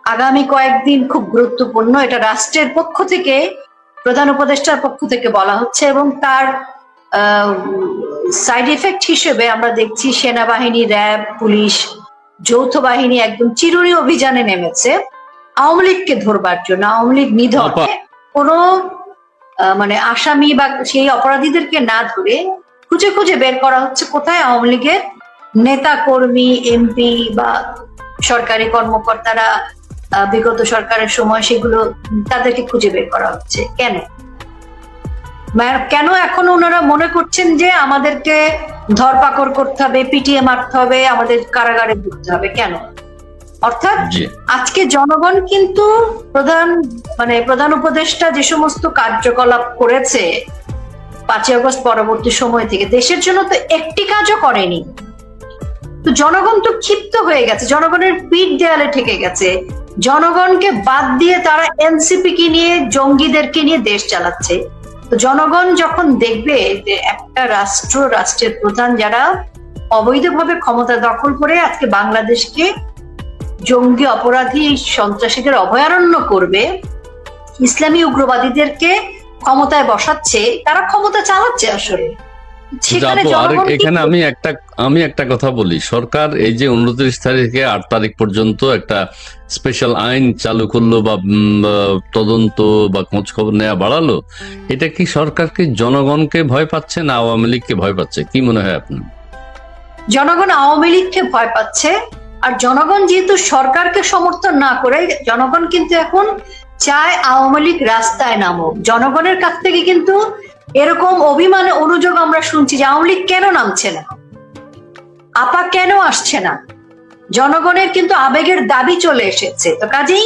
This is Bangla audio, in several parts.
আগামী কয়েকদিন খুব গুরুত্বপূর্ণ। এটা রাষ্ট্রের পক্ষ থেকে, প্রধান উপদেষ্টার পক্ষ থেকে বলা হচ্ছে, এবং তার সাইড এফেক্ট হিসেবে আমরা দেখছি সেনাবাহিনী, র্যাব, পুলিশ, যৌথ বাহিনী একদম চিরুনি অভিযানে নেমেছে আওয়ামী লীগকে ধরবার জন্য। আওয়ামী লীগ নিধন কোনো মানে আসামি বা সেই অপরাধীদেরকে না ধরে খুঁজে খুঁজে বের করা হচ্ছে কোথায় আওয়ামী লীগের নেতা কর্মী, এমপি বা সরকারি কর্মকর্তারা বিগত সরকারের সময়, সেগুলো তাদেরকে খুঁজে বের করা হচ্ছে। কেন কেন এখন ওনারা মনে করছেন যে আমাদেরকে ধরপাকড় করতে হবে, পিটিয়ে মারতে হবে, আমাদের কারাগারে ঢুকতে হবে? কেন? অর্থাৎ আজকে জনগণ কিন্তু প্রধান উপদেষ্টা যে সমস্ত কার্যকলাপ করেছে 5ই আগস্ট পরবর্তী সময় থেকে, দেশের জন্য তো একটি কাজও করেনি। তো জনগণ তো ক্ষিপ্ত হয়ে গেছে, জনগণের পিঠ দেয়ালে ঠেকে গেছে। জনগণকে বাদ দিয়ে তারা এনসিপি কে নিয়ে, জঙ্গিদেরকে নিয়ে দেশ চালাচ্ছে। তো জনগণ যখন দেখবে যে একটা রাষ্ট্রের প্রধান যারা অবৈধভাবে ক্ষমতা দখল করে আজকে বাংলাদেশকে জঙ্গি, অপরাধী, সন্ত্রাসীদের অভয়ারণ্য করবে, ইসলামী উগ্রবাদীদেরকে ক্ষমতায় বসাচ্ছে, তারা ক্ষমতা চালাচ্ছে আসলে। এখানে আমি একটা কথা বলি, সরকার এই যে 29 তারিখ থেকে 8 তারিখ পর্যন্ত একটা স্পেশাল আইন চালু করলো বা তদন্ত বা খোঁজ খবর নেওয়া বাড়ালো, এটা কি সরকারকে জনগণকে ভয় পাচ্ছে না আওয়ামী লীগকে ভয় পাচ্ছে? কি মনে হয় আপনার? জনগণ আওয়ামী লীগকে ভয় পাচ্ছে। আর জনগণ যেহেতু সরকারকে সমর্থন না করে, জনগণ কিন্তু এখন চায় আওয়ামী লীগ রাস্তায় নামুক। জনগণের কাছ থেকে কিন্তু এরকম অভিমানে অনুযোগ আমরা শুনছি যে আওয়ামী লীগ কেন নামছে না, আপা কেন আসছে না। জনগণের কিন্তু আবেগের দাবি চলে এসেছে। তো কাজেই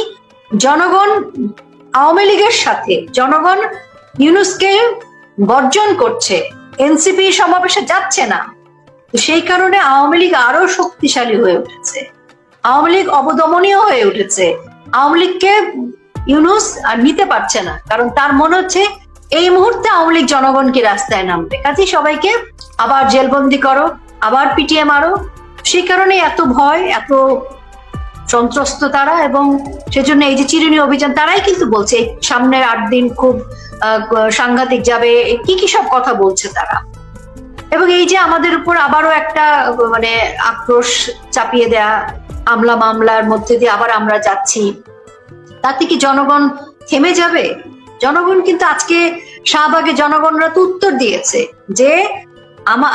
জনগণ আওয়ামী লীগের সাথে, জনগণ ইউনূসকে বর্জন করছে, এনসিপি সমাবেশে যাচ্ছে না। তো সেই কারণে আওয়ামী লীগ আরো শক্তিশালী হয়ে উঠেছে, আওয়ামী লীগ অবদমনীয় হয়ে উঠেছে। আওয়ামী লীগকে ইউনূস আর নিতে পারছে না, কারণ তার মনে হচ্ছে এই মুহূর্তে আওয়ামী লীগ জনগণকে রাস্তায় নামবে, কাজেই সবাইকে আবার জেলবন্দি করো, আবার পিটিয়ে মারো। সেই কারণে এত ভয়, এত সন্ত্রস্ত তারা। এবং সেজন্য এই যে চিরুনি অভিযান, তারাই কিন্তু বলছে সামনের 8 দিন খুব সাংঘাতিক যাবে, কি কি সব কথা বলছে তারা। এবং এই যে আমাদের উপর আবারও একটা মানে আক্রোশ চাপিয়ে দেয়া, আমলা মামলার মধ্যে দিয়ে আবার আমরা যাচ্ছি, তাতে কি জনগণ থেমে যাবে? জনগণ কিন্তু আজকে শাহবাগে জনগণরা তো উত্তর দিয়েছে যে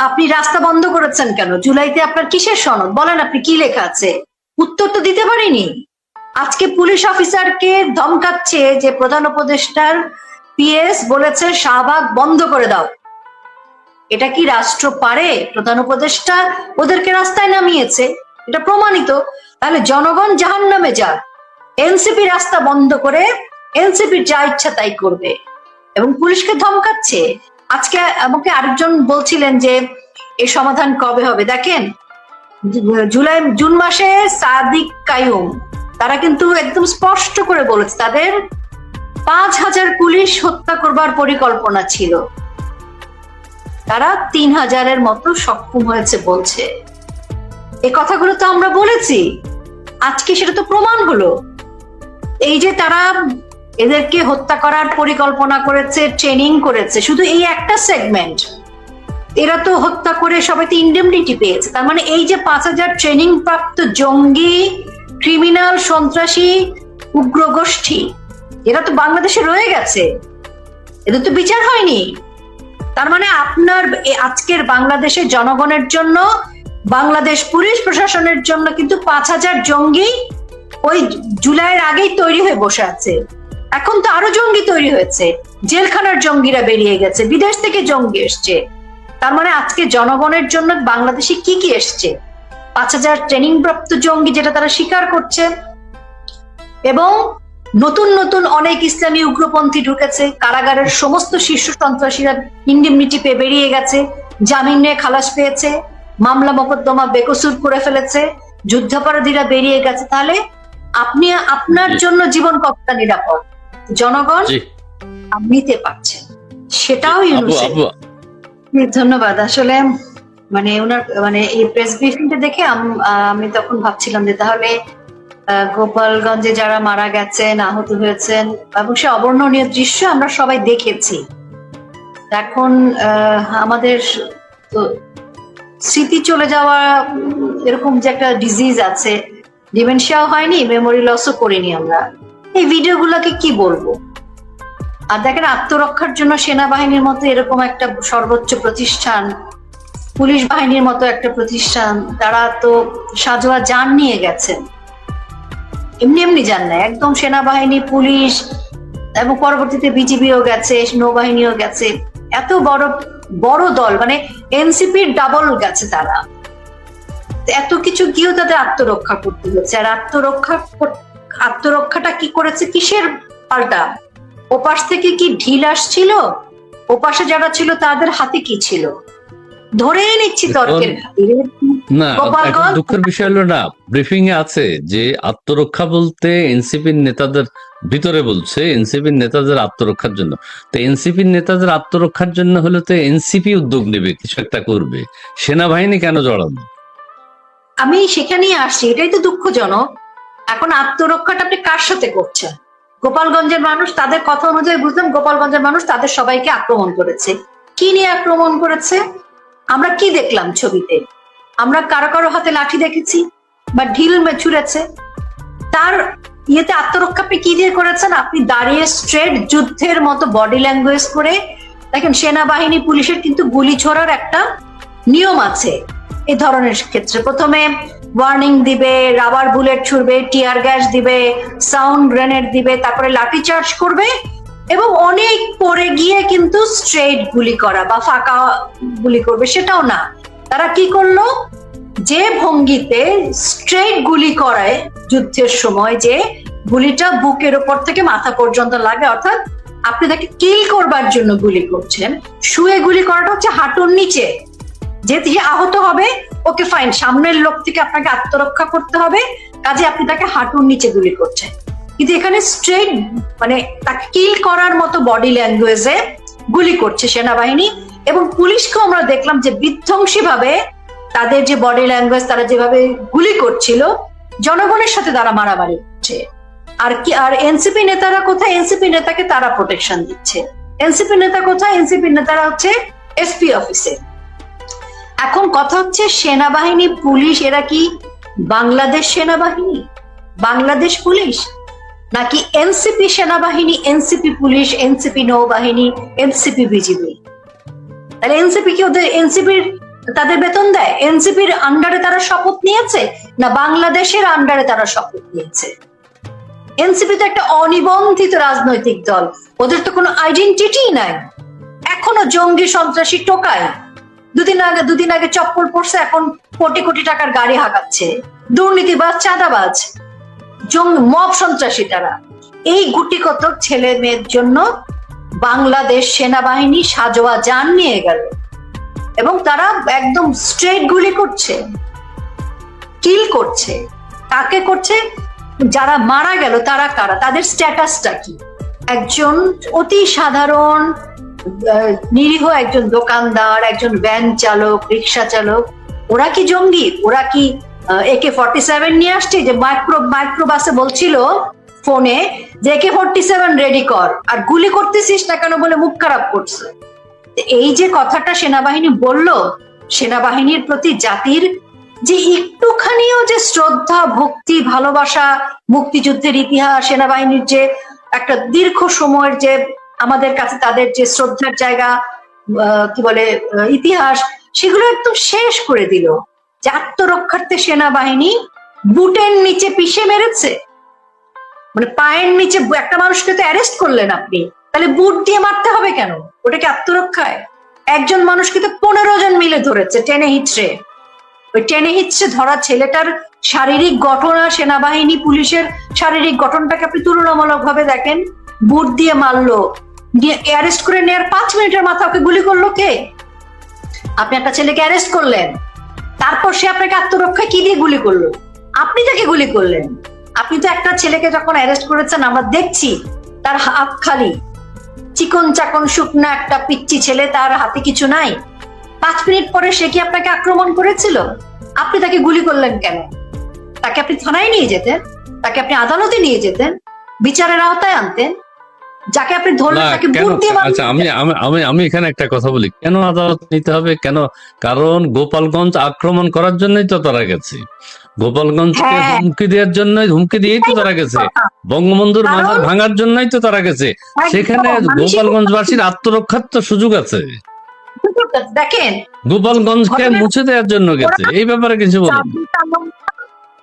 আপনি রাস্তা বন্ধ করেছেন কেন, জুলাইতে আপনার কিসের সনদ, বলেন আপনি কি লেখা আছে? উত্তর তো দিতে পারিনি। আজকে পুলিশ অফিসারকে ধমকাচ্ছে যে প্রধান উপদেষ্টার পিএস বলেছে শাহবাগ বন্ধ করে দাও। এটা কি রাষ্ট্র পারে? প্রধান উপদেষ্টা ওদেরকে রাস্তায় নামিয়েছে, এটা প্রমাণিত। তাহলে জনগণ জাহান্নামে যাক, এনসিপি রাস্তা বন্ধ করে এনসিপির যা ইচ্ছা তাই করবে, এবং পুলিশকে ধমকাচ্ছে। আজকে আমাকে আরেকজন বলছিলেন যে এই সমাধান কবে হবে। দেখেন, জুন মাসে সাদিক কায়ুম তারা কিন্তু একদম স্পষ্ট করে বলেছে তাদের 5,000 পুলিশ হত্যা করবার পরিকল্পনা ছিল, তারা 3,000-এর মতো সক্ষম হয়েছে বলছে। এই কথাগুলো তো আমরা বলেছি, আজকে সেটা তো প্রমাণ হলো। এই যে তারা এদেরকে হত্যা করার পরিকল্পনা করেছে, ট্রেনিং করেছে, শুধু এই একটা সেগমেন্ট, এরা তো হত্যা করে সবাই তো ইন্ডেমনিটি পেয়েছে। তার মানে এই যে 5,000 ট্রেনিং প্রাপ্ত জঙ্গি, ক্রিমিনাল, সন্ত্রাসী, উগ্র গোষ্ঠী, এরা তো বাংলাদেশে রয়ে গেছে, এদের তো বিচার হয়নি। তার মানে আপনার আজকের বাংলাদেশের জনগণের জন্য, বাংলাদেশ পুলিশ প্রশাসনের জন্য কিন্তু 5,000 জঙ্গি ওই জুলাইয়ের আগেই তৈরি হয়ে বসে আছে। এখন তো আরো জঙ্গি তৈরি হয়েছে, জেলখানার জঙ্গিরা বেরিয়ে গেছে, বিদেশ থেকে জঙ্গি এসছে। তার মানে আজকে জনগণের জন্য বাংলাদেশে কি কি এসছে? 5,000 ট্রেনিং প্রাপ্ত জঙ্গি, যেটা তারা স্বীকার করছে, এবং নতুন নতুন অনেক ইসলামী উগ্রপন্থী ঢুকেছে। কারাগারের সমস্ত শীর্ষ সন্ত্রাসীরা ইন্ডেমনিটি পেয়ে বেরিয়ে গেছে, জামিন নিয়ে খালাস পেয়েছে, মামলা মোকদ্দমা বেকসুর করে ফেলেছে, যুদ্ধাপরাধীরা বেরিয়ে গেছে। তাহলে আপনি আপনার জন্য জীবন কতটা নিরাপদ জনগণ নিতে পারছেন, সেটাও ধন্যবাদ। আসলে মানে ওনার মানে এই প্রেস ব্রিফিংটা দেখে আমি তখন ভাবছিলাম যে তাহলে গোপালগঞ্জে যারা মারা গেছেন, আহত হয়েছেন, এবং সে অবর্ণনীয় দৃশ্য আমরা সবাই দেখেছি। এখন আমাদের তো স্মৃতি চলে যাওয়া, এরকম যে একটা ডিজিজ আছে, ডিমেনশিয়াও হয়নি, মেমোরি লসও করিনি আমরা। এই ভিডিওগুলোকে কি বলবো? আর দেখেন, আত্মরক্ষার জন্য সেনাবাহিনীর মতো এরকম একটা সর্বোচ্চ প্রতিষ্ঠান, পুলিশ বাহিনীর মতো একটা প্রতিষ্ঠান, তারা তো সাজোয়া যান নিয়ে গেছেন, এমনি এমনি যান না, একদম সেনাবাহিনী, পুলিশ এবং পরবর্তীতে বিজিবিও গেছে, নৌবাহিনীও গেছে, এত বড় বড় দল, মানে এনসিপির ডাবল গেছে তারা। এত কিছু গিয়েও তাদের আত্মরক্ষা করতে হচ্ছে। আর আত্মরক্ষাটা কি করেছে, কিসের পাল্টা? ওপাশ থেকে কি ঢিল আসছিল? ওপাশে যারা ছিল তাদের হাতে কি ছিল? ধরেই নিচ্ছি তর্কের খাতিরে। না, এখন দুঃখের বিষয় হলো না, ব্রিফিং এ আছে যে আত্মরক্ষা বলতে এনসিপির নেতাদের ভিতরে বলছে এনসিপির নেতাদের আত্মরক্ষার জন্য। তো এনসিপির নেতাদের আত্মরক্ষার জন্য হলে তো এনসিপি উদ্যোগ নেবে, কিছু একটা করবে, সেনাবাহিনী কেন জড়ানো? আমি সেখানেই আসছি, এটাই তো দুঃখজনক। এখন আত্মরক্ষাটা আপনি কার সাথে করছেন? গোপালগঞ্জের মানুষ, তাদের কথা অনুযায়ী বুঝলাম গোপালগঞ্জের মানুষ তাদের সবাইকে আক্রমণ করেছে। কি নিয়ে আক্রমণ করেছে? আমরা কি দেখলাম ছবিতে? আমরা কারো কারো হাতে লাঠি দেখেছি বা ঢিল ছুঁড়েছে। তার ইয়েতে আত্মরক্ষা আপনি কি দিয়ে করেছেন? আপনি দাঁড়িয়ে স্ট্রেট যুদ্ধের মতো বডি ল্যাঙ্গুয়েজ করে দেখেন, সেনাবাহিনী পুলিশের কিন্তু গুলি ছোড়ার একটা নিয়ম আছে। এই ধরনের ক্ষেত্রে প্রথমে ওয়ার্নিং দিবে, রাবার বুলেট ছুড়বে, টিয়ার গ্যাস দিবে, সাউন্ড গ্রেনেড দিবে, তারপরে লাঠি চার্জ করবে, এবং অনেক পরে গিয়ে কিন্তু স্ট্রেট গুলি করা বা ফাঁকা গুলি করবে সেটাও না। তারা কি করলো? যে ভঙ্গিতে স্ট্রেট গুলি করায় যুদ্ধের সময়, যে গুলিটা বুকের উপর থেকে মাথা পর্যন্ত লাগে, অর্থাৎ আপনি তাকে কিল করবার জন্য গুলি করছেন, শুয়ে গুলি করাটা হচ্ছে হাঁটুর নিচে। যে আহত হবে, ওকে ফাইন, সামনের লোক থেকে আপনাকে আত্মরক্ষা করতে হবে, কাজে আপনি তাকে হাঁটুর নিচে গুলি করছেন। কিন্তু এখানে স্ট্রেট, মানে তাকে কিল করার মতো বডি ল্যাঙ্গুয়েজে গুলি করছে সেনাবাহিনী। এবং পুলিশকেও আমরা দেখলাম যে বিধ্বংসী ভাবে তাদের যে বডি ল্যাঙ্গুয়েজ, তারা যেভাবে গুলি করছিল, জনগণের সাথে তারা মারামারি করছে। আর এনসিপি নেতারা কোথায়? এনসিপি নেতাকে তারা প্রোটেকশন দিচ্ছে। এনসিপি নেতা কোথায়? এনসিপি নেতারা হচ্ছে এসপি অফিসে। এখন কথা হচ্ছে, সেনাবাহিনী পুলিশ এরা কি বাংলাদেশ সেনাবাহিনী, বাংলাদেশ পুলিশ, নাকি এনসিপি সেনাবাহিনী, এনসিপি পুলিশ, এনসিপি নৌবাহিনী, এনসিপি বিজিবি? তাহলে এনসিপি কি ওদের, এনসিপির তাদের বেতন দেয়? এনসিপির আন্ডারে তারা শপথ নিয়েছে, না বাংলাদেশের আন্ডারে তারা শপথ নিয়েছে? এনসিপি তো একটা অনিবন্ধিত রাজনৈতিক দল, ওদের তো কোনো আইডেন্টিটি নাই। এখনো জঙ্গি সন্ত্রাসী টোকায়, দুদিন আগে চপ্পল পড়ছে, এখন কোটি কোটি টাকার গাড়ি হাঁকাচ্ছে, দুর্নীতিবাজ, চাঁদাবাজ, মব সন্ত্রাসী তারা। এই গুটিকত ছেলে মেয়ের জন্য বাংলাদেশ সেনাবাহিনী সাজোয়া যান নিয়ে গেল, এবং তারা একদম স্ট্রেট গুলি করছে, কিল করছে। কাকে করছে? যারা মারা গেল তারা কারা, তাদের স্ট্যাটাসটা কি? একজন অতি সাধারণ নিরীহ একজন দোকানদার, একজন ভ্যান চালক, রিক্সা চালক, ওরা কি জঙ্গি? ওরা কি AK-47 নিয়ে আসছে? যে মাইক্রো বাসে বলছিল ফোনে যে AK-47 রেডি কর, আর গুলি করতেছিস না কেন বলে মুখ খারাপ করছে। এই যে কথাটা সেনাবাহিনী বলল, সেনাবাহিনীর প্রতি জাতির যে একটুখানিও যে শ্রদ্ধা, ভক্তি, ভালোবাসা, মুক্তিযুদ্ধের ইতিহাস, সেনাবাহিনীর যে একটা দীর্ঘ সময়ের যে আমাদের কাছে তাদের যে শ্রদ্ধার জায়গা, কি বলে ইতিহাস, সেগুলো একদম শেষ করে দিল। যে আত্মরক্ষার্থে সেনাবাহিনী বুটের নিচে পিষে মেরেছে, মানে পায়ের নিচে। একটা মানুষকে তো অ্যারেস্ট করলেন আপনি, তাহলে বুট দিয়ে মারতে হবে কেন? ওটা কি আত্মরক্ষায়? একজন মানুষকে তো 15 জন মিলে ধরেছে টেনে হিচড়ে। ওই টেনে হিচড়ে ধরা ছেলেটার শারীরিক গঠন আর সেনাবাহিনী পুলিশের শারীরিক গঠনটাকে আপনি তুলনামূলক ভাবে দেখেন। বুট দিয়ে মারলো, অ্যারেস্ট করে নেওয়ার 5 মিনিটের মাথা ওকে গুলি করলো কে? আপনি একটা ছেলেকে অ্যারেস্ট করলেন, তারপর সে আপনাকে আত্মরক্ষায় কি দিয়ে গুলি করলো? আপনি তাকে গুলি করলেন। আপনি তো একটা ছেলেকে যখন অ্যারেস্ট করেছেন, আমরা দেখছি তার হাত খালি, চিকন চাকন শুকনা একটা পিচ্চি ছেলে, তার হাতে কিছু নাই। 5 মিনিট পরে সে কি আপনাকে আক্রমণ করেছিল? আপনি তাকে গুলি করলেন কেন? তাকে আপনি থানায় নিয়ে যেতেন, তাকে আপনি আদালতে নিয়ে যেতেন, বিচারের আওতায় আনতেন। যাকে আপনি ধরলেন না তাকে কেন? বুট দিয়ে আচ্ছা, আমি আমি আমি আমি এখানে একটা কথা বলি, কেন আদালত নিতে হবে? কেন? কারণ গোপালগঞ্জ আক্রমণ করার জন্যই তো তারা গেছে, গোপালগঞ্জকে হ্যাঁ, হুমকি দেওয়ার জন্য, হুমকি দিয়েই তো তারা গেছে, বঙ্গবন্ধুর মাজার কারণ ভাঙার জন্যই তো তারা গেছে। সেখানে একদম আমি গোপালগঞ্জবাসীর আত্মরক্ষার তো সুযোগ আছে, দেখেন গোপালগঞ্জকে ঘটনা মুছে দেওয়ার জন্য গেছে। এই ব্যাপারে কিছু বলুন।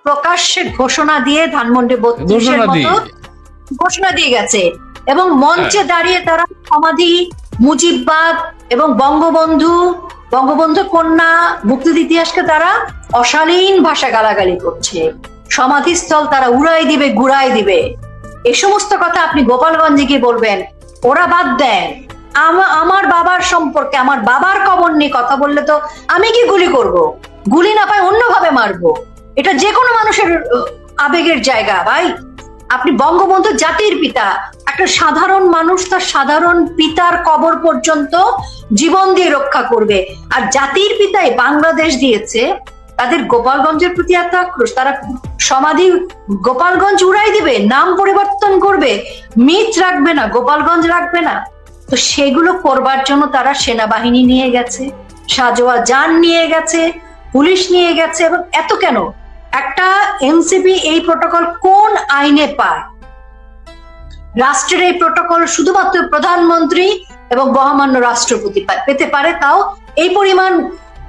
প্রকাশ্যে ঘোষণা দিয়ে ধানমন্ডি 32-এর ঘোষণা দিয়ে, মতো ঘোষণা দিয়ে গেছে, এবং হ্যাঁ, মঞ্চে দাঁড়িয়ে তারা সমাধি, মুজিববাদ এবং বঙ্গবন্ধু, বঙ্গবন্ধু কন্যা, মুক্তির ইতিহাসকে তারা অশালীন ভাষা গালাগালি করছে। সমাধিস্থল তারা উড়াই দিবে, গুড়াই দিবে। এই সমস্ত কথা আপনি গোপালগঞ্জে গিয়ে বলবেন, ওরা বাদ দেন। আমার বাবার সম্পর্কে, আমার বাবার কবর নিয়ে কথা বললে তো আমি কি গুলি করব? গুলি না পাই অন্যভাবে মারবো। এটা যে কোনো মানুষের আবেগের জায়গা ভাই। আপনি বঙ্গবন্ধু জাতির পিতা, একটা সাধারণ মানুষ তার সাধারণ পিতার কবর পর্যন্ত জীবন দিয়ে রক্ষা করবে। আর জাতির পিতাই বাংলাদেশ দিয়েছে, তাদের গোপালগঞ্জের প্রতি এত আক্রোশ, তারা সমাধি গোপালগঞ্জ উড়াই দিবে, নাম পরিবর্তন করবে, মিথ রাখবে না, গোপালগঞ্জ রাখবে না। তো সেগুলো করবার জন্য তারা সেনাবাহিনী নিয়ে গেছে, সাজোয়া যান নিয়ে গেছে, পুলিশ নিয়ে গেছে। এবং এত কেন? একটা এনসিপি এই প্রটোকল কোন আইনে পায়? রাষ্ট্রের এই প্রটোকল শুধুমাত্র প্রধানমন্ত্রী এবং মহামান্য রাষ্ট্রপতি পেতে পারে, তাও এই পরিমাণ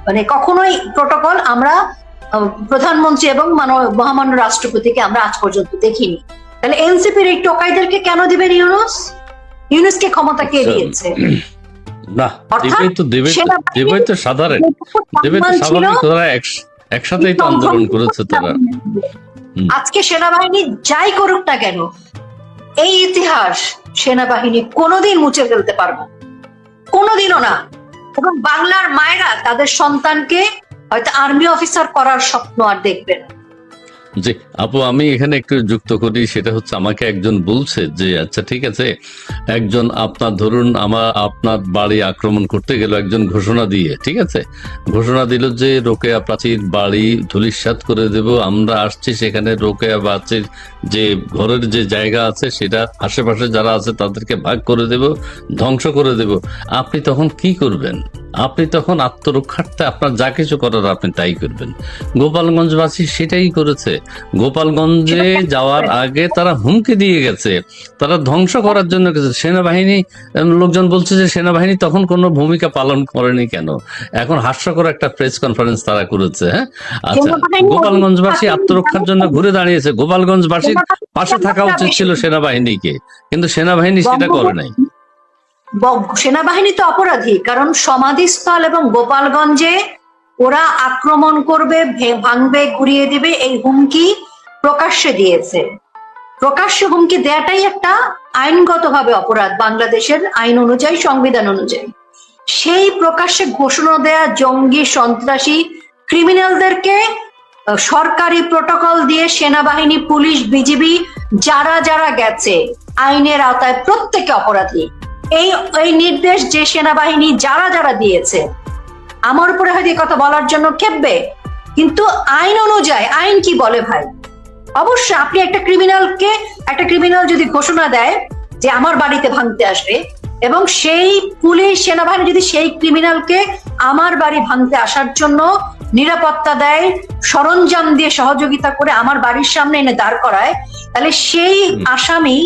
মানে কখনোই প্রটোকল আমরা প্রধানমন্ত্রী এবং মহামান্য রাষ্ট্রপতিকে আমরা আজ পর্যন্ত দেখিনি। তাহলে এনসিপির এই টোকাইদেরকে কেন দিবেন ইউনূস? ইউনূসকে ক্ষমতা কে দিয়েছে? না, দেবে তো, দেবে তো সাধারণ, দেবে তো স্বাভাবিক, তারা একসাথেই তো আন্দোলন করেছে তারা। আজকে সেনাবাহিনী যাই করুক না কেন, এই ইতিহাস সেনাবাহিনী কোনোদিন মুছে ফেলতে পারবে, কোনোদিনও না। এবং বাংলার মায়েরা তাদের সন্তানকে হয়তো আর্মি অফিসার করার স্বপ্ন আর দেখবে না। জি আপু, আমি এখানে একটু যুক্ত করি, সেটা হচ্ছে আমাকে একজন বলছে যে আচ্ছা ঠিক আছে, একজন আপনার ধরুন আপনার বাড়ি আক্রমণ করতে গেল একজন ঘোষণা দিয়ে, ঠিক আছে, ঘোষণা দিল যে রোকেয়া প্রাচীর বাড়ি ধূলিসাৎ করে দেব, আমরা আসছি সেখানে রোকেয়া প্রাচীর যে ঘরের যে জায়গা আছে সেটা আশেপাশে যারা আছে তাদেরকে ভাগ করে দেব, ধ্বংস করে দেব। আপনি তখন কি করবেন? আপনি তখন আত্মরক্ষার্থে আপনার যা কিছু করার আপনি তাই করবেন। গোপালগঞ্জবাসী সেটাই করেছে। গোপালগঞ্জে যাওয়ার আগে তারা হুমকি দিয়ে গেছে, তারা ধ্বংস করার জন্য গেছে। সেনাবাহিনী, লোকজন বলছে যে সেনাবাহিনী তখন কোনো ভূমিকা পালন করেনি কেন? এখন হাস্যকর একটা প্রেস কনফারেন্স তারা করেছে। হ্যাঁ, আচ্ছা, গোপালগঞ্জবাসী আত্মরক্ষার জন্য ঘুরে দাঁড়িয়েছে, গোপালগঞ্জবাসীর পাশে থাকা উচিত ছিল সেনাবাহিনীকে, কিন্তু সেনাবাহিনী সেটা করে নাই। সেনাবাহিনী তো অপরাধী, কারণ সমাধিস্থল এবং গোপালগঞ্জে ওরা আক্রমণ করবে, ভাঙবে, গুড়িয়ে দিবে, এই হুমকি প্রকাশ্যে দিয়েছে। প্রকাশ্যে হুমকি দেওয়াটাই একটা আইনগতভাবে অপরাধ বাংলাদেশের আইন অনুযায়ী, সংবিধান অনুযায়ী। সেই প্রকাশ্যে ঘোষণা দেয়া জঙ্গি, সন্ত্রাসী, ক্রিমিনালদেরকে সরকারি প্রটোকল দিয়ে সেনাবাহিনী, পুলিশ, বিজিবি যারা যারা গেছে আইনের আওতায় প্রত্যেকে অপরাধী। এই নির্দেশ যে সেনাবাহিনী যারা যারা দিয়েছে, আমার উপরে হয়তো এই কথা বলার জন্য খেপবে, কিন্তু আইন অনুযায়ী আইন কি বলে ভাই? অবশ্যই আপনি একটা ক্রিমিনাল যদি ঘোষণা দেয় যে আমার বাড়িতে ভাঙতে আসবে, এবং সেই পুলিশ, সেনাবাহিনী যদি সেই ক্রিমিনালকে আমার বাড়ি ভাঙতে আসার জন্য নিরাপত্তা দেয়, সরঞ্জাম দিয়ে সহযোগিতা করে আমার বাড়ির সামনে এনে দাঁড় করায়, তাহলে সেই আসামি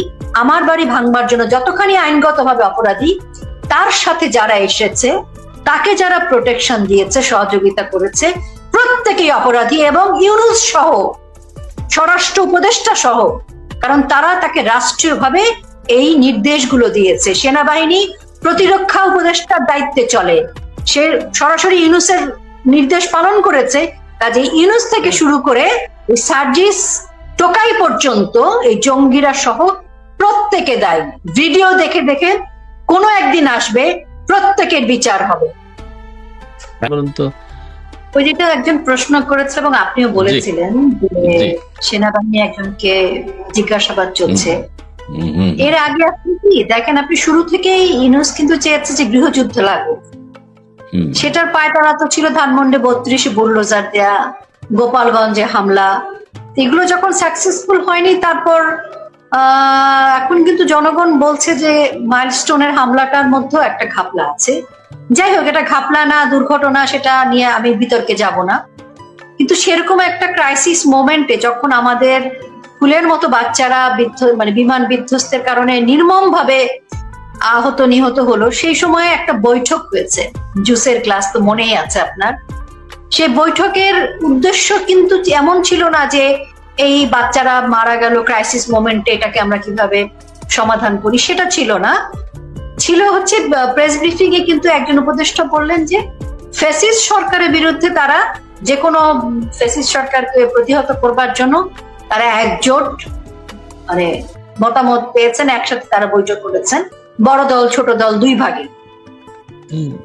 আমার বাড়ি ভাঙবার জন্য যতখানি আইনগতভাবে অপরাধী, তার সাথে যারা এসেছে, তাকে যারা প্রোটেকশন দিয়েছে, সহযোগিতা করেছে, প্রত্যেকেই অপরাধী। এবং ইউনূস সহ, স্বরাষ্ট্র উপদেষ্টা সহ, কারণ তারা তাকে রাষ্ট্রীয়ভাবে এই নির্দেশগুলো দিয়েছে। সেনাবাহিনী প্রতিরক্ষা উপদেষ্টার দায়িত্বে চলে, সে সরাসরি ইউনূসের নির্দেশ পালন করেছে। কাজে ইউনূস থেকে শুরু করে সার্জিস, টোকাই পর্যন্ত এই জঙ্গিরা সহ প্রত্যেকে দায়ী। ভিডিও দেখে দেখে কোনো একদিন আসবে, প্রত্যেকের বিচার হবে। ওই যেটা একজন প্রশ্ন করেছে এবং আপনিও বলেছিলেন যে সেনাবাহিনী একজনকে জিজ্ঞাসাবাদ চলছে। এর আগে আপনি কি দেখেন, আপনি শুরু থেকেই ইউনূস কিন্তু চেয়েছে যে গৃহযুদ্ধ লাগুক। সেটার পায়তারা তো ছিল ধানমন্ডি 32 বুলডোজার দেয়া, গোপালগঞ্জে হামলা, এগুলো যখন সাকসেসফুল হয়নি, তারপর এখন কিন্তু জনগণ বলছে যে মাইলস্টোনের হামলাটার মধ্যেও একটা ঘাপলা আছে। যাই হোক, এটা ঘাপলা না দুর্ঘটনা সেটা নিয়ে আমি বিতর্কে যাব না, কিন্তু সেরকম একটা ক্রাইসিস মোমেন্টে যখন আমাদের ফুলের মতো বাচ্চারা বিমান বিধ্বস্তের কারণে নির্মম ভাবে আহত নিহত হলো, সেই সময়ে একটা বৈঠক হয়েছে, জুসের ক্লাস তো মনেই আছে আপনার। সেই বৈঠকের উদ্দেশ্য কিন্তু এমন ছিল না যে এই বাচ্চারা মারা গেল ক্রাইসিস মোমেন্টে, এটাকে আমরা কিভাবে সমাধান করি, সেটা ছিল না। ছিল হচ্ছে প্রেস ব্রিফিং এ কিন্তু একজন উপদেষ্টা বললেন যে ফ্যাসিস্ট সরকারের বিরুদ্ধে তারা যে কোনো ফ্যাসিস্ট সরকারকে প্রতিহত করবার জন্য তারা একজোট মতামত পেয়েছেন, একসাথে তারা বৈঠক করেছেন, বড় দল ছোট দল দুই ভাগে।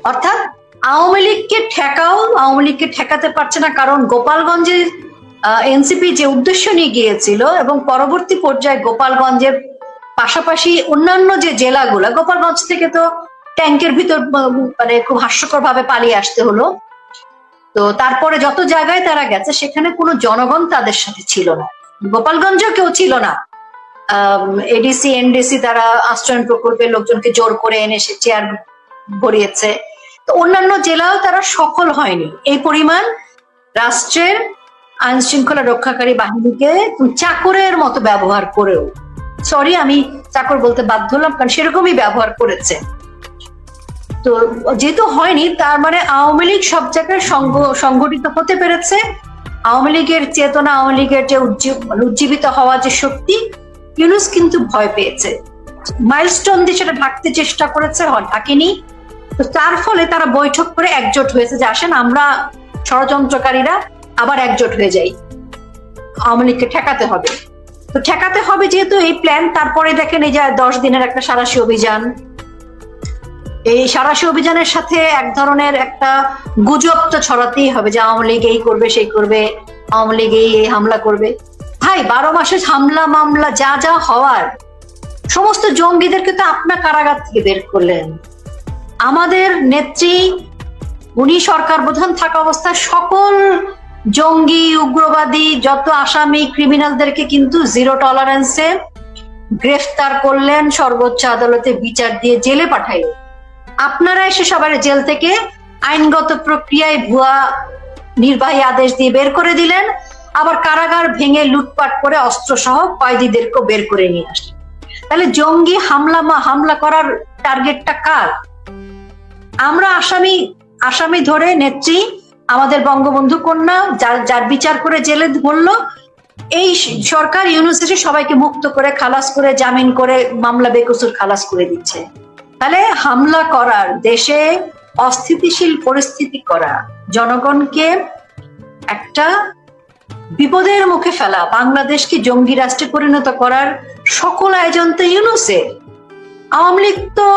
অর্থাৎ আওয়ামী লীগকে ঠেকাতে পারছে না, কারণ গোপালগঞ্জের এনসিপি যে উদ্দেশ্য নিয়ে গিয়েছিল এবং পরবর্তী পর্যায়ে গোপালগঞ্জের পাশাপাশি অন্যান্য যে জেলাগুলো, গোপালগঞ্জ থেকে তো ট্যাঙ্কের ভিতর খুব হাস্যকর ভাবে পালিয়ে আসতে হলো। তো তারপরে যত জায়গায় তারা গেছে সেখানে কোনো জনগণ তাদের সাথে ছিল না, গোপালগঞ্জেও কেউ ছিল না। এডিসি এনডিসি তারা আশ্রয়ণ প্রকল্পের লোকজনকে জোর করে এনে সে চেয়ার ভরিয়েছে। তো অন্যান্য জেলাও তারা সফল হয়নি এই পরিমাণ রাষ্ট্রের আইন শৃঙ্খলা রক্ষাকারী বাহিনীকে চাকরের মতো ব্যবহার করেও, সরি আমি চাকর বলতে বাধ্য হলাম কারণ সেরকমই ব্যবহার করেছে। তো যেহেতু হয়নি, তার মানে আওয়ামী লীগ সব জায়গায় সংগঠিত হতে পেরেছে। আওয়ামী লীগের চেতনা, আওয়ামী লীগের যে উজ্জীবিত হওয়া যে শক্তি, ইউনূস কিন্তু ভয় পেয়েছে, মাইলস্টোন দিয়ে সেটা ঢাকতে চেষ্টা করেছে, ঢাকেনি। তো তার ফলে তারা বৈঠক করে একজোট হয়েছে যে আসেন আমরা ষড়যন্ত্রকারীরা আবার একজোট হয়ে যাই, আওয়ামী লীগকে ঠেকাতে হবে। তো ঠেকাতে হবে যেহেতু এই প্ল্যান, তারপরে দেখেন এই যে 10 দিনের একটা সাঁড়াশি অভিযান, এই সাঁড়াশি অভিযানের সাথে এক ধরনের একটা গুজব তো ছড়াতেই হবে যে আওয়ামী লীগ এই করবে সেই করবে, আওয়ামী লীগ এই হামলা করবে। ভাই 12 মাসে হামলা মামলা যা যা হওয়ার, সমস্ত জঙ্গিদেরকে তো আপনার কারাগার থেকে বের করলেন। আমাদের নেত্রী উনি সরকার প্রধান থাকা অবস্থায় সকল জঙ্গি উগ্রবাদী যত আসামি ক্রিমিনালদেরকে কিন্তু জিরো টলারেন্সে গ্রেফতার করলেন, সর্বোচ্চ আদালতে বিচার দিয়ে জেলে পাঠাইলেন। আপনারা এসে সবার জেল থেকে আইনগত প্রক্রিয়ায় ভুয়া নির্বাহী আদেশ দিয়ে বের করে দিলেন, আবার কারাগার ভেঙে লুটপাট করে অস্ত্র সহ কয়েদিদেরকেও বের করে নিয়ে আসলেন। তাহলে জঙ্গি হামলা করার টার্গেটটা কার? আমরা আসামি ধরে নেত্রী আমাদের বঙ্গবন্ধু কন্যা যার বিচার করে জেলে ভরলো, এই সরকার ইউনূস এসে সবাইকে মুক্ত করে খালাস করে জামিন করে মামলা বেকসুর খালাস করে দিচ্ছে। তাহলে হামলা করার, দেশে অস্থিতিশীল পরিস্থিতি করা, জনগণকে একটা বিপদের মুখে ফেলা, বাংলাদেশকে জঙ্গি রাষ্ট্রে পরিণত করার সকল আয়োজন তো ইউনূসের। আওয়ামী লীগ তো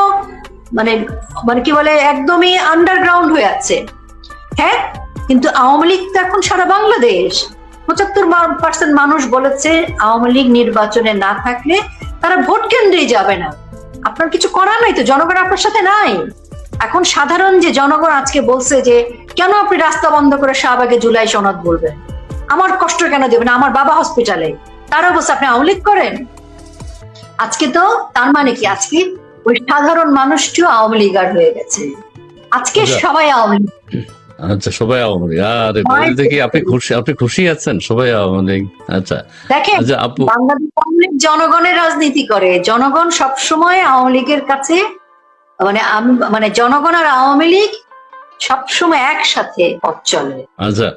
কি বলে একদমই আন্ডারগ্রাউন্ড হয়ে আছে। হ্যাঁ, কিন্তু আওয়ামী লীগ তো এখন সারা বাংলাদেশ, 75% মানুষ বলেছে আওয়ামী লীগ নির্বাচনে না থাকলে তারা ভোট কেন্দ্রেই যাবে না। আপনার কিছু করার নাই তো, জনগণ আপনার সাথে নাই। এখন সাধারণ যে জনগণ আজকে বলছে যে কেন আপনি রাস্তা বন্ধ করে শাহবাগে জুলাই সনদ বলবেন, আমার কষ্ট কেন দেবেন, আমার বাবা হসপিটালে, তারা বলছে আপনি আওয়ামী লীগ করেন। আজকে তো তার মানে কি, আজকে ওই সাধারণ মানুষটিও আওয়ামী লীগার হয়ে গেছে, আজকে সবাই আওয়ামী লীগ। আচ্ছা, সবাই আওয়ামী লীগ। আরে দেখি আপনি খুশি আছেন সবাই আওয়ামী লীগ? আচ্ছা দেখেন, বাংলাদেশ আওয়ামী লীগ জনগণের রাজনীতি করে, জনগণ সবসময় আওয়ামী লীগের কাছে জনগণ আর আওয়ামী লীগ সবসময় একসাথে পথ চলে। আচ্ছা,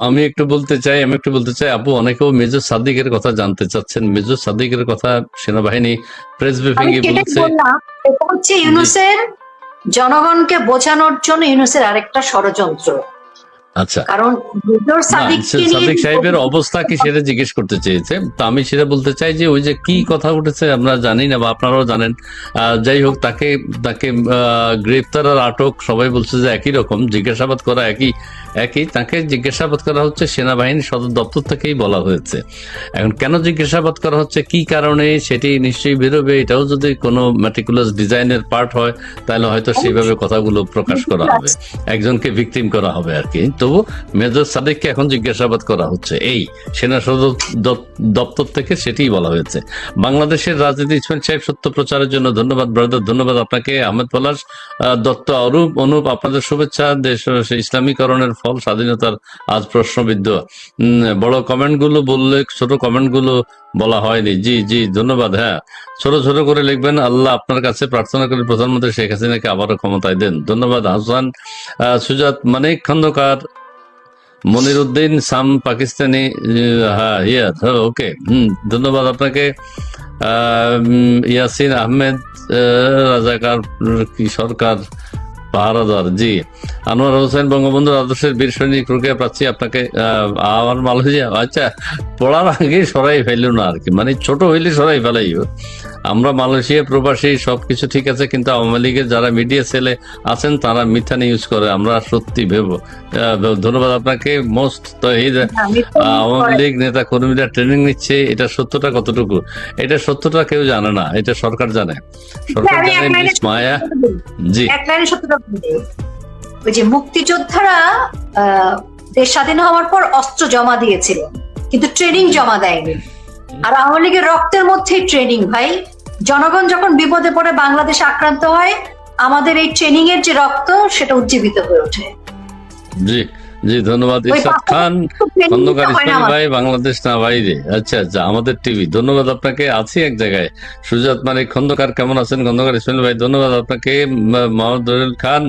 আমি একটু বলতে চাই আপু, অনেকেও মেজর সাদিকের কথা জানতে চাচ্ছেন। মেজর সাদিকের কথা সেনাবাহিনী প্রেস ব্রিফিং এ বলছে, এটা হচ্ছে ইউনূসের জনগণকে বোঝানোর জন্য ইউনূসের আরেকটা ষড়যন্ত্র। আচ্ছা, কারণ সাদিক সাহেবের অবস্থা কি সেটা জিজ্ঞেস করতে চেয়েছে। তো আমি সেটা বলতে চাই যে ওই যে কি কথা উঠেছে আমরা জানি না বা আপনারাও জানেন, যাই হোক তাকে গ্রেফতার আর আটক সবাই বলছে যে একই রকম, জিজ্ঞাসাবাদ করা একই। তাকে জিজ্ঞাসাবাদ করা হচ্ছে সেনাবাহিনী সদর দপ্তর থেকেই বলা হয়েছে। এখন কেন জিজ্ঞাসাবাদ করা হচ্ছে, কি কারণে, সেটি নিশ্চয়ই বেরোবে। এটাও যদি কোনো ম্যাটিকুলাস ডিজাইনের পার্ট হয় তাহলে হয়তো সেইভাবে কথাগুলো প্রকাশ করা হবে, একজনকে ভিকটিম করা হবে আর কি। তবু মেজর সাদিককে এখন জিজ্ঞাসাবাদ করা হচ্ছে, এই সেনা সদর দপ্তর থেকে সেটিই বলা হয়েছে। বাংলাদেশের রাজনীতি ইসমাইল সাহেব সত্য প্রচারের জন্য ধন্যবাদ ব্রাদার, ধন্যবাদ আপনাকে। আহমেদ পলাশ, দত্ত, অনুপ আপনাদের শুভেচ্ছা। দেশ ইসলামীকরণের ফল স্বাধীনতার আজ প্রশ্নবিদ্ধ। বড় কমেন্ট গুলো বললে ছোট কমেন্ট গুলো বলা হয়নি। জি জি ধন্যবাদ। হ্যাঁ, ছোট ছোট করে লিখবেন। আল্লাহ আপনার কাছে প্রার্থনা করি প্রধানমন্ত্রী শেখ হাসিনাকে আবারও ক্ষমতায় দেন। ধন্যবাদ হাসান সুজাত, মানিক খন্দকার, মনির উদ্দিন, সাম পাকিস্তানি, হ্যাঁ ওকে, ধন্যবাদ আপনাকে। ইয়াসিন আহমেদ, রাজাকার কি সরকার পাহারাদার, জি। আনোয়ার হোসেন, বঙ্গবন্ধুর আদর্শের বীর সৈনিক, রুকিয়া প্রার্থী আপনাকে। আমার মালয়েশিয়া, আচ্ছা পড়ার আগে সরাই ফেলল না আর কি, মানে ছোট হইলে সরাই ফেলাই। আমরা মালয়েশিয়া প্রবাসী, সবকিছু ঠিক আছে, কিন্তু আওয়ামী লীগের যারা মিডিয়া সেলে আছেন তারা মিথ্যা নিউজ করে, আমরা সত্যি ভেবো। ধন্যবাদ আপনাকে। মোস্ট তহিদ, আওয়ামী লীগ নেতা কর্মীরা ট্রেনিং নিচ্ছে, এটা সত্যটা কতটুকু? এটা সত্যটা কেউ জানে না, এটা সরকার জানে, সরকার জানে। মিস মায়া, জি। ওই যে মুক্তিযোদ্ধারা দেশ স্বাধীন হওয়ার পর অস্ত্র জমা দিয়েছিল, কিন্তু ট্রেনিং জমা দেয়নি। আর আওয়ামী লীগের রক্তের মধ্যেই ট্রেনিং ভাই। জনগণ যখন বিপদে পড়ে বাংলাদেশ আক্রান্ত হয়, আমাদের এই ট্রেনিং এর যে রক্ত সেটা উজ্জীবিত হয়ে ওঠে। জি জি ধন্যবাদ। ইরশাদ খান খন্দকার, ইসমাইল ভাই বাংলাদেশ না বাইরে, আচ্ছা আচ্ছা আমাদের টিভি, ধন্যবাদ আপনাকে। আছি এক জায়গায়। সুজাত মানিক খন্দকার, কেমন আছেন খন্দকার ইসমাইল ভাই? ধন্যবাদ আপনাকে। মাহমুদুল খান,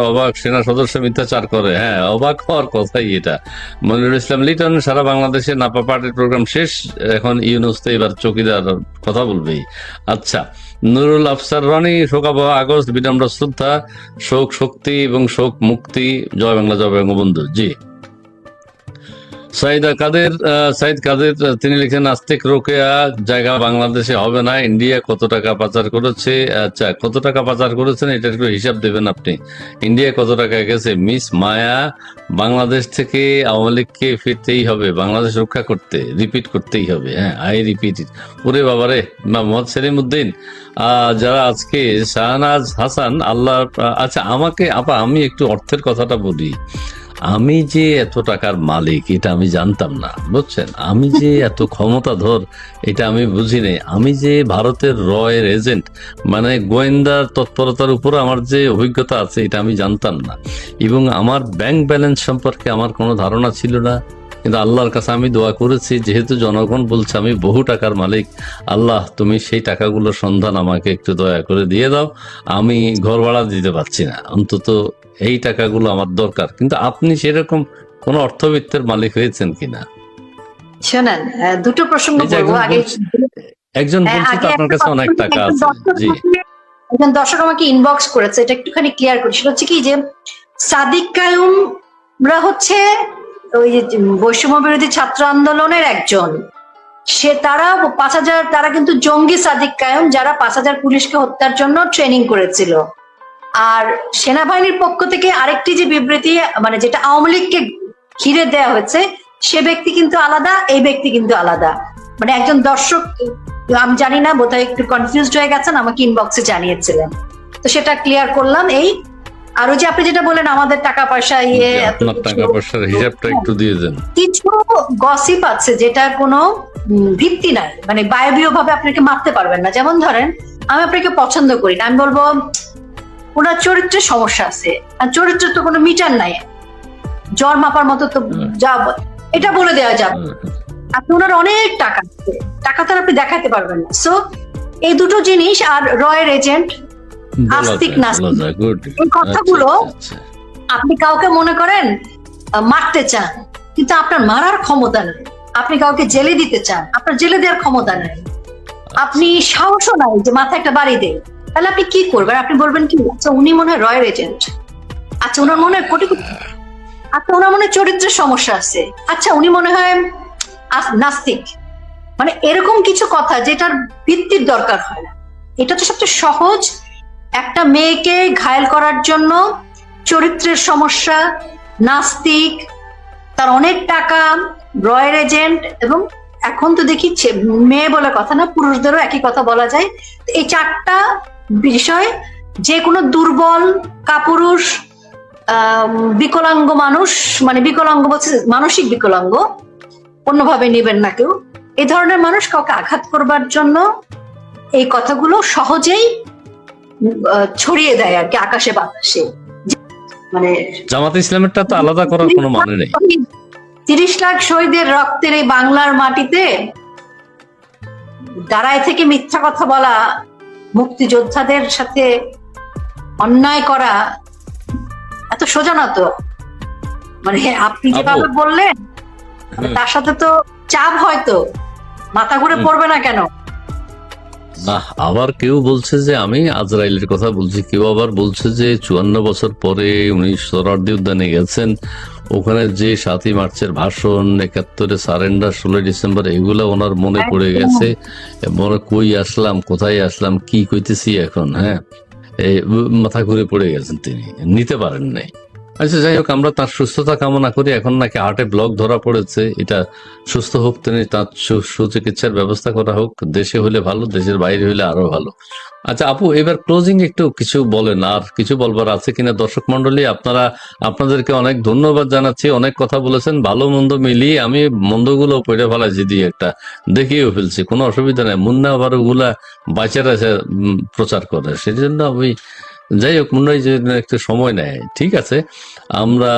অবাক সেনা সদস্য মিথ্যাচার করে, হ্যাঁ অবাক হওয়ার কথাই এটা। মনিরুল ইসলাম লিটন, সারা বাংলাদেশে নাপা পার্টির প্রোগ্রাম শেষ, এখন ইউনুস তো এবার চৌকিদার কথা বলবেই। আচ্ছা, নুরুল আফসার রনি, শোকাবহ আগস্ট, বিনম্র শ্রদ্ধা, শোক শক্তি এবং শোক মুক্তি, জয় বাংলা জয় বঙ্গবন্ধু। জি। সাইদ কাদের, তিনি লিখেন নাস্তিক রোকেয়া জায়গা বাংলাদেশে হবে না, ইন্ডিয়া কত টাকা পাচার করেছে। আচ্ছা, কত টাকা পাচার করেছেন এটা একটু হিসাব দেবেন আপনি, ইন্ডিয়া কত টাকা গেছে। মিস মায়া, বাংলাদেশ থেকে আওয়ামী লীগকে ফিরতেই হবে, বাংলাদেশ রক্ষা করতে, রিপিট করতেই হবে। হ্যাঁ, আই রিপিট ইট। ওরে বাবারে, মোহাম্মদ সেলিম উদ্দিন, যারা আজকে শাহনাজ হাসান, আল্লাহ। আচ্ছা আমাকে আমি একটু অর্থের কথাটা বলি। আমি যে এত টাকার মালিক এটা আমি জানতাম না, বুঝছেন? আমি যে এত ক্ষমতাধর এটা আমি বুঝি নাই। আমি যে ভারতের রয়ের এজেন্ট, মানে গোয়েন্দার তৎপরতার উপর আমার যে অভিজ্ঞতা আছে এটা আমি জানতাম না, এবং আমার ব্যাংক ব্যালেন্স সম্পর্কে আমার কোনো ধারণা ছিল না। কিন্তু আল্লাহর কাছে আমি দোয়া করেছি, যেহেতু জনগণ বলছে আমি বহু টাকার মালিক, আল্লাহ তুমি সেই টাকাগুলোর সন্ধান আমাকে একটু দয়া করে দিয়ে দাও। আমি ঘর ভাড়া দিতে পারছি না, অন্তত এই টাকাগুলো আমার দরকার। কিন্তু আপনি সেরকম কোন অর্থবিত্তের মালিক হয়েছেন কিনা? শোনেন, দুটো প্রসঙ্গ বলবো। আগে একজন বলছে তো আপনার কাছে অনেক টাকা আছে। জি, একজন দর্শক আমাকে ইনবক্স করেছে, এটা একটুখানি ক্লিয়ার করি। সেটা হচ্ছে কি যে সাদিক কায়ুমরা হচ্ছে ওই যে বৈষম্য বিরোধী ছাত্র আন্দোলনের একজন, তারা 5,000, তারা কিন্তু জঙ্গি সাদিক কায়ুম, যারা 5,000 পুলিশকে হত্যার জন্য ট্রেনিং করেছিল। আর সেনাবাহিনীর পক্ষ থেকে আরেকটি যে বিবৃতি, মানে যেটা আওয়ামী লীগকে ঘিরে দেওয়া হয়েছে, সে ব্যক্তি কিন্তু আলাদা, এই ব্যক্তি কিন্তু আলাদা। মানে একজন দর্শক, আমি জানি না, বোধহয় একটু কনফিউজড হয়ে গেছেন, আমাকে ইনবক্সে জানিয়েছিলেন, তো সেটা ক্লিয়ার করলাম। এই আরো যে আপনি যেটা বলেন আমাদের টাকা পয়সা আপনার টাকা পয়সার হিসাবটা একটু দিয়ে দেন। কিছু গসিপ আছে যেটা কোনো ভিত্তি নাই, মানে বায়বীয় ভাবে আপনাকে মারতে পারবেন না। যেমন ধরেন, আমি আপনাকে পছন্দ করি না, আমি বলবো ওনার চরিত্রের সমস্যা আছে, আর চরিত্রের তো কোনো মিটার নাই, জ্বর মাপার মতো তো যা এটা বলে দেওয়া যাবে। আপনি ওনার অনেক টাকা আছে, টাকা তো আপনি দেখাতে পারবেন না। সো এই দুটো জিনিস, আর রয়ের এজেন্ট, আস্তিক নাস্তিক, এই কথাগুলো আপনি কাউকে মনে করেন মারতে চান, কিন্তু আপনার মারার ক্ষমতা নেই। আপনি কাউকে জেলে দিতে চান, আপনার জেলে দেওয়ার ক্ষমতা নেই। আপনি সাহসও নাই যে মাথায় একটা বাড়ি দেয়, তাহলে আপনি কি করবেন? আপনি বলবেন কি, আচ্ছা উনি মনে হয় রয়ের এজেন্ট, আচ্ছা ওনার মনে হয় কোটি কোটি, আচ্ছা ওনার মনে হয় চরিত্রের সমস্যা আছে, আচ্ছা উনি মনে হয় নাস্তিক। মানে এরকম কিছু কথা যেটার ভিত্তির দরকার হয় না। এটা তো সবচেয়ে সহজ, একটা মেয়েকে ঘায়েল করার জন্য চরিত্রের সমস্যা, নাস্তিক, তার অনেক টাকা, রয়ের এজেন্ট, এবং এখন তো দেখি মেয়ে বলে কথা না, পুরুষদেরও একই কথা বলা যায়। এই চারটা বিষয় যে কোনো দুর্বল কাপুরুষ বিকলাঙ্গ মানুষ, মানে বিকলাঙ্গ বলছে মানসিক বিকলাঙ্গ, অন্যভাবে নেবেন না কেউ, এই ধরনের মানুষ কাউকে আঘাত করবার জন্য এই কথাগুলো সহজেই ছড়িয়ে দেয় আর কি, আকাশে বাতাসে। মানে জামাত ইসলামেরটা তো আলাদা করার কোনো মানে নেই। 30 লাখ শহীদের রক্তের এই বাংলার মাটিতে দাঁড়ায় থেকে মিথ্যা কথা বলা, মুক্তিযোদ্ধাদের সাথে অন্যায় করা এত সোজা না তো। মানে আপনি যেভাবে বললেন তার সাথে তো চাপ হয়তো মাথা ঘুরে পড়বে না কেন? না, আবার কেউ বলছে যে আমি আজরাইলের কথা বলছি, কেউ আবার বলছে যে 54 বছর পরে উনি সোহরাওয়ার্দী উদ্যানে গেছেন, ওখানে যে 7ই মার্চের ভাষণ, 71-এ সারেন্ডার, 16 ডিসেম্বর, এগুলা ওনার মনে পড়ে গেছে। মনে কই আসলাম, কোথায় আসলাম, কি কইতেছি এখন, হ্যাঁ, এই মাথা ঘুরে পড়ে গেছেন, তিনি নিতে পারেন নাই। আচ্ছা, যাই হোক, আমরা তার সুস্থতা কামনা করি। এখন নাকি হার্টে ব্লক ধরা পড়েছে, এটা সুস্থ হোক, তিনি তার সুচিকিৎসার ব্যবস্থা করা হোক। দেশে হলে ভালো, দেশের বাইরে হলে আরো ভালো। আচ্ছা আপু, এবার ক্লোজিং একটু কিছু বলেন, আর কিছু বলবার আছে কিনা? দর্শক মন্ডলী, আপনাদেরকে অনেক ধন্যবাদ জানাচ্ছি, অনেক কথা বলেছেন, ভালো মন্দ মিলিয়ে আমি মন্দগুলো পড়ে ফেলাইছি, দিয়ে একটা দেখিয়েও ফেলছি, কোনো অসুবিধা নেই। মুন্না আবার ওগুলা বাচ্চারা প্রচার করে, সেই জন্য আমি, যাই হোক, মনে হয় যে একটু সময় নেয়। ঠিক আছে, আমরা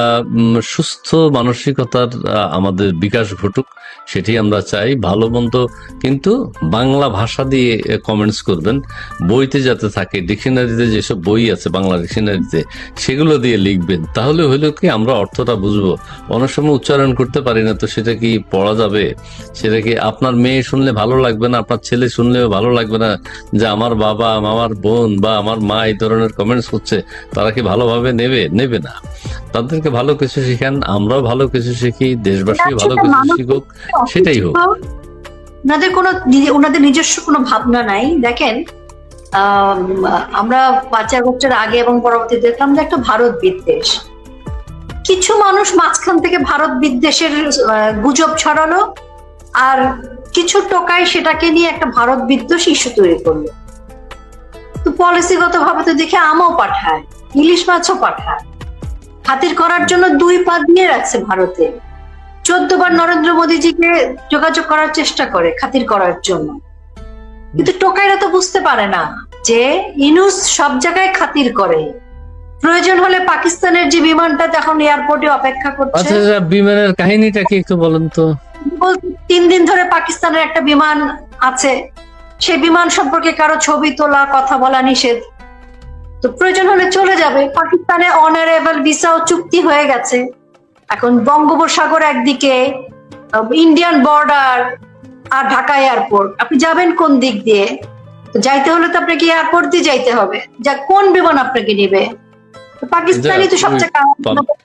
সুস্থ মানসিকতার আমাদের বিকাশ ঘটুক, সেটি আমরা চাই। ভালো মন্দ কিন্তু বাংলা ভাষা দিয়ে কমেন্টস করবেন, বইতে যাতে থাকে, ডিকশনারিতে যেসব বই আছে বাংলা ডিকশনারিতে সেগুলো দিয়ে লিখবেন, তাহলে হইলো কি আমরা অর্থটা বুঝবো। অনেক সময় উচ্চারণ করতে পারি না, তো সেটা কি পড়া যাবে? সেটা কি আপনার মেয়ে শুনলে ভালো লাগবে না, আপনার ছেলে শুনলেও ভালো লাগবে না যে আমার বাবা, আমার বোন বা আমার মা এই ধরনের কমেন্টস করছে? তারা কি ভালোভাবে নেবে না। তাদেরকে ভালো কিছু শিখান, আমরাও ভালো কিছু শিখি, দেশবাসী ভালো কিছু শিখুক, সেটাই হোক। ওনাদের নিজস্ব কোনো ভাবনা নাই। দেখেন, আমরা 5 আগস্টের আগে এবং পরবর্তী দেখলাম যে একটা ভারত বিদ্বেষ, কিছু মানুষ মাঝখান থেকে ভারত বিদ্বেষের গুজব ছড়ালো, আর কিছু টোকাই সেটাকে নিয়ে একটা ভারত বিদ্বেষ ইস্যু তৈরি করলো। তো পলিসিগত ভাবে তো দেখে আমও পাঠায়, ইলিশ মাছও পাঠায়, খাতির করার জন্য 2 পা দিয়ে রাখছে ভারতে। 14 বার নরেন্দ্র মোদীজিকে যোগাযোগ করার চেষ্টা করে খাতির করার জন্য, কিন্তু টোকাইরা তো বুঝতে পারে না যে ইনুস সব জায়গায় খাতির করে। প্রয়োজন হলে পাকিস্তানের যে বিমানটা এখন এয়ারপোর্টে অপেক্ষা করছে, আচ্ছা, বিমানের কাহিনীটা কি একটু বলেন তো। 3 দিন ধরে পাকিস্তানের একটা বিমান আছে, সেই বিমান সম্পর্কে কারো ছবি তোলা, কথা বলা নিষেধ। তো প্রয়োজন হলে চলে যাবে। পাকিস্তানে অনারেবল ভিসাও চুক্তি হয়ে গেছে। এখন বঙ্গোপসাগর একদিকে, ইন্ডিয়ান বর্ডার, আর ঢাকা এয়ারপোর্ট, আপনি যাবেন কোন দিক দিয়ে? যাইতে হলে তো আপনাকে এয়ারপোর্ট দিয়ে যাইতে হবে, যা কোন বিমান আপনাকে নিবে? পাকিস্তানি তো সবচেয়ে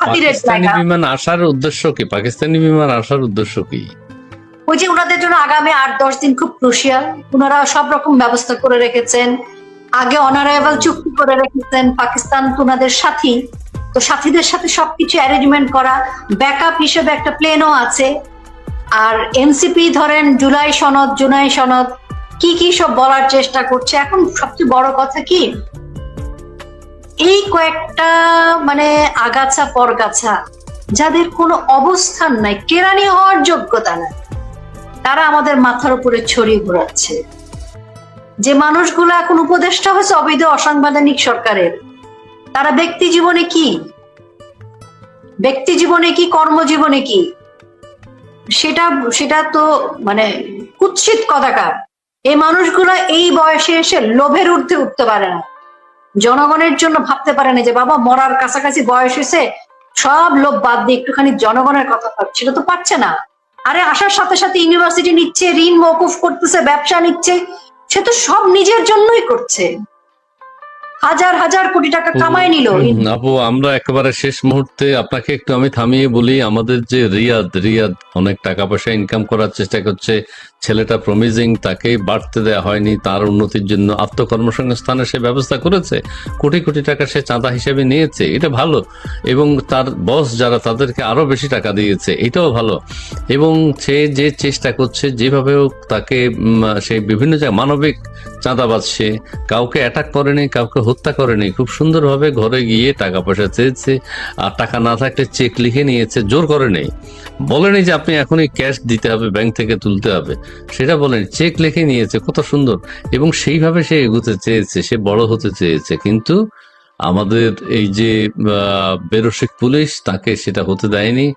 পাকিস্তানি বিমান আসার উদ্দেশ্য কি? পাকিস্তানি বিমান আসার উদ্দেশ্য কি? ওই যে ওনাদের জন্য আগামী 8-10 দিন খুব ক্রুশিয়াল, ওনারা সব রকম ব্যবস্থা করে রেখেছেন, আগে অনারেবল চুক্তি করে রেখেছেন। পাকিস্তান তো ওনাদের সাথী, তো সাথীদের সাথে সবকিছু অ্যারেঞ্জমেন্ট করা, ব্যাকআপ হিসেবে একটা প্লেনও আছে। আর এনসিপি ধরেন জুলাই সনদ কি সব বলার চেষ্টা করছে। এখন সবচেয়ে বড় কথা কি, এই কয়েকটা মানে আগাছা পরগাছা, যাদের কোনো অবস্থান নাই, কেরানি হওয়ার যোগ্যতা নাই, তারা আমাদের মাথার উপরে ছড়িয়ে ঘোরাচ্ছে। যে মানুষগুলো এখন উপদেষ্টা হয়েছে অবৈধ অসাংবিধানিক সরকারের, তারা ব্যক্তি জীবনে কি কর্মজীবনে কি, সেটা তো মানে কুৎসিত কদাকার। এই মানুষগুলা এই বয়সে এসে লোভের ঊর্ধ্বে উঠতে পারে না, জনগণের জন্য ভাবতে পারে না যে বাবা মরার কাছাকাছি বয়স হয়েছে, সব লোভ বাদ দিয়ে একটুখানি জনগণের কথা ভাবছে। সেটা তো পারছে না। আরে আসার সাথে সাথে ইউনিভার্সিটি নিচ্ছে, ঋণ মওকুফ করতেছে, ব্যবসা নিচ্ছে, সে তো সব নিজের জন্যই করছে। হাজার হাজার কোটি টাকা কামাই নিল। আপু, আমরা একেবারে শেষ মুহূর্তে আপনাকে একটু আমি থামিয়ে বলি, আমাদের যে রিয়াদ অনেক টাকা পয়সা ইনকাম করার চেষ্টা করছে, ছেলেটা প্রমিজিং, তাকে বাড়তে দেওয়া হয়নি, তার উন্নতির জন্য আত্মকর্মসংস্থানের সে ব্যবস্থা করেছে, কোটি কোটি টাকা সে চাঁদা হিসেবে নিয়েছে, এটা ভালো। এবং তার বস যারা তাদেরকে আরো বেশি টাকা দিয়েছে, এটাও ভালো। এবং সে যে চেষ্টা করছে যেভাবে হোক তাকে সে বিভিন্ন জায়গায় মানবিক চাঁদাবাজ, সে কাউকে অ্যাটাক করেনি, কাউকে হত্যা করেনি, খুব সুন্দরভাবে ঘরে গিয়ে টাকা পয়সা চেয়েছে, আর টাকা না থাকলে চেক লিখে নিয়েছে, জোর করে নেই, বলেনি যে আপনি এখনই ক্যাশ দিতে হবে, ব্যাংক থেকে তুলতে হবে, সেটা বলেনি, চেক লিখে নিয়েছে, কত সুন্দর। এবং সেইভাবে সে এগোতে চেয়েছে, সে বড় হতে চেয়েছে। কিন্তু আমাদের এই যে বেরসিক পুলিশ তাকে সেটা হতে দেয়নি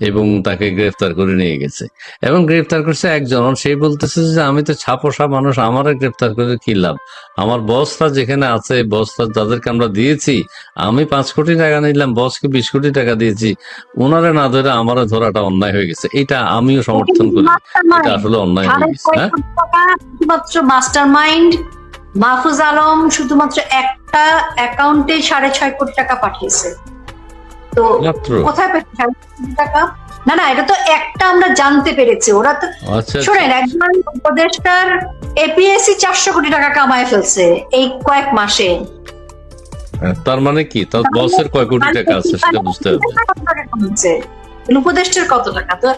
এবং তাকে গ্রেফতার করে নিয়ে গেছে। এবং গ্রেফতার করছে একজন, সেই বলতেছে যে আমি তো ছাপোষা মানুষ, আমারে গ্রেফতার করে কি লাভ, আমার বসরা যেখানে আছে, বসরা যাদেরকে আমরা দিয়েছি, আমি 5 কোটি টাকা নিলাম, বসকে 20 কোটি টাকা দিয়েছি, ওনারে না ধরে আমারে ধরাটা অন্যায় হয়ে গেছে, এটা আমিও সমর্থন করি, এটা আসলে অন্যায় হয়ে গেছে। হ্যাঁ, শুধুমাত্র মাস্টার মাইন্ড মাহফুজ আলম শুধুমাত্র একটা অ্যাকাউন্টে 6.5 কোটি টাকা পাঠিয়েছে। তো মাত্র কোথায় পেয়েছে 6.5 কোটি টাকা? না না, এটা তো একটা আমরা জানতে পেরেছি। ওরা তো আচ্ছা, শোনেন, একজন উপদেষ্টার এপিএসসি 400 কোটি টাকা কামায় ফেলছে এই কয়েক মাসে। তার মানে কি, তার বসের কয় কোটি টাকা আছে সেটা বুঝতে হবে। উপদেষ্টার কত টাকা? তো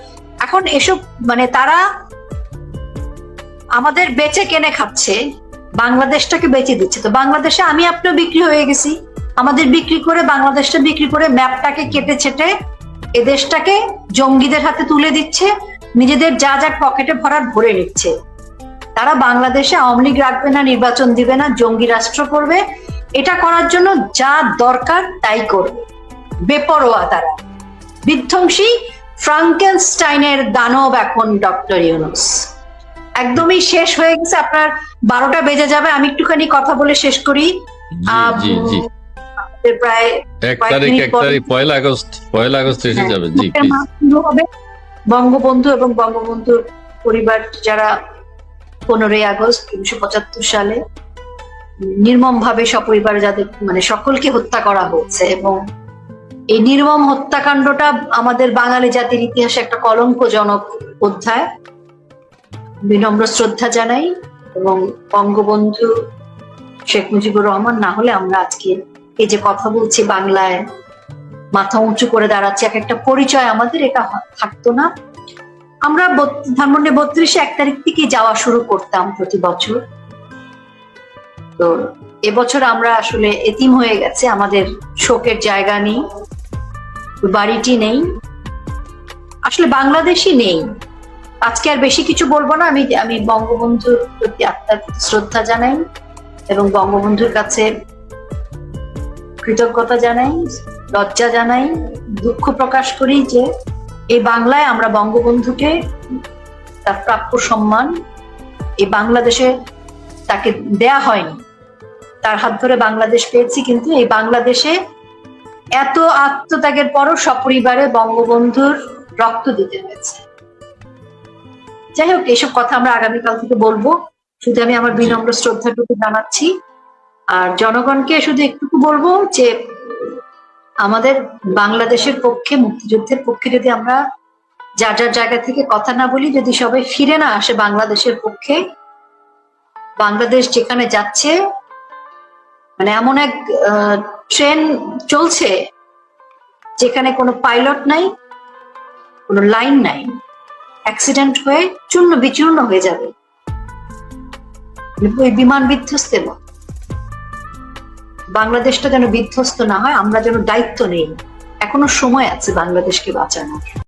এখন এসব মানে তারা আমাদের বেচে কেনে খাচ্ছে, বাংলাদেশটাকে বেচে দিচ্ছে। তো বাংলাদেশে আমি আপনিও বিক্রি হয়ে গেছি, আমাদের বিক্রি করে, বাংলাদেশটা বিক্রি করে ম্যাপটাকে কেটে ছেটে এ দেশটাকে জঙ্গিদের হাতে তুলে দিচ্ছে, নিজেদের যা যা পকেটে ভরার ভরে নিচ্ছে। তারা বাংলাদেশে আওয়ামী লীগ রাখবে না, নির্বাচন দিবে না, জঙ্গি রাষ্ট্র করবে। এটা করার জন্য যা দরকার তাই করবে, বেপরোয়া তারা, বিধ্বংসী ফ্রাঙ্কেনস্টাইনের দানব এখন ডক্টর ইউনূস। একদমই শেষ হয়ে গেছে, আপনার 12টা বেজে যাবে, আমি একটুখানি কথা বলে শেষ করি। জি জি, প্রায় 1 তারিখ 1 আগস্ট এসে যাবে। জি প্লিজ। হবে বঙ্গবন্ধু এবং বঙ্গবন্ধুর পরিবার যারা 15ই আগস্ট 1975 সালে নির্মম ভাবে সপরিবার যাদের মানে সকলকে হত্যা করা হয়েছে, এবং এই নির্মম হত্যাকাণ্ডটা আমাদের বাঙালি জাতির ইতিহাসে একটা কলঙ্কজনক অধ্যায়। বিনম্র শ্রদ্ধা জানাই, এবং বঙ্গবন্ধু শেখ মুজিবুর রহমান না হলে আমরা আজকে এই যে কথা বলছি, বাংলায় মাথা উঁচু করে দাঁড়াচ্ছে, একটা পরিচয় আমাদের, এটা থাকতো না। আমরা ধানমন্ডি 32-এ 1 তারিখ থেকে যাওয়া শুরু করতাম প্রতি বছর। তো এবছর আমরা আসলে এতিম হয়ে গেছে, আমাদের শোকের জায়গা নেই, বাড়িটি নেই, আসলে বাংলাদেশই নেই। আজকে আর বেশি কিছু বলবো না, আমি বঙ্গবন্ধুর প্রতি আত্মার শ্রদ্ধা জানাই এবং বঙ্গবন্ধুর কাছে কৃতজ্ঞতা জানাই, লজ্জা জানাই, দুঃখ প্রকাশ করি যে এই বাংলায় আমরা বঙ্গবন্ধুকে তার প্রাপ্য সম্মান এই বাংলাদেশে তাকে দেয়া হয়নি। তার হাত ধরে বাংলাদেশ পেয়েছি, কিন্তু এই বাংলাদেশে এত আত্মত্যাগের পরও সপরিবারে বঙ্গবন্ধুর রক্ত দিতে হয়েছে। যাই হোক, এসব কথা আমরা আগামীকাল থেকে বলবো। শুধু আমি আমার বিনম্র শ্রদ্ধাটুকু জানাচ্ছি, আর জনগণকে শুধু একটুকু বলবো যে আমাদের বাংলাদেশের পক্ষে, মুক্তিযুদ্ধের পক্ষে যদি আমরা যার যার জায়গা থেকে কথা না বলি, যদি সবাই ফিরে না আসে বাংলাদেশের পক্ষে, বাংলাদেশ যেখানে যাচ্ছে, মানে এমন এক ট্রেন চলছে যেখানে কোনো পাইলট নাই, কোনো লাইন নাই, অ্যাক্সিডেন্ট হয়ে চূর্ণ বিচূর্ণ হয়ে যাবে, ওই বিমান বিধ্বস্তের মতো। বাংলাদেশটা যেন বিধ্বস্ত না হয়, আমরা যেন দায়িত্ব নেই, এখনো সময় আছে বাংলাদেশকে বাঁচানোর।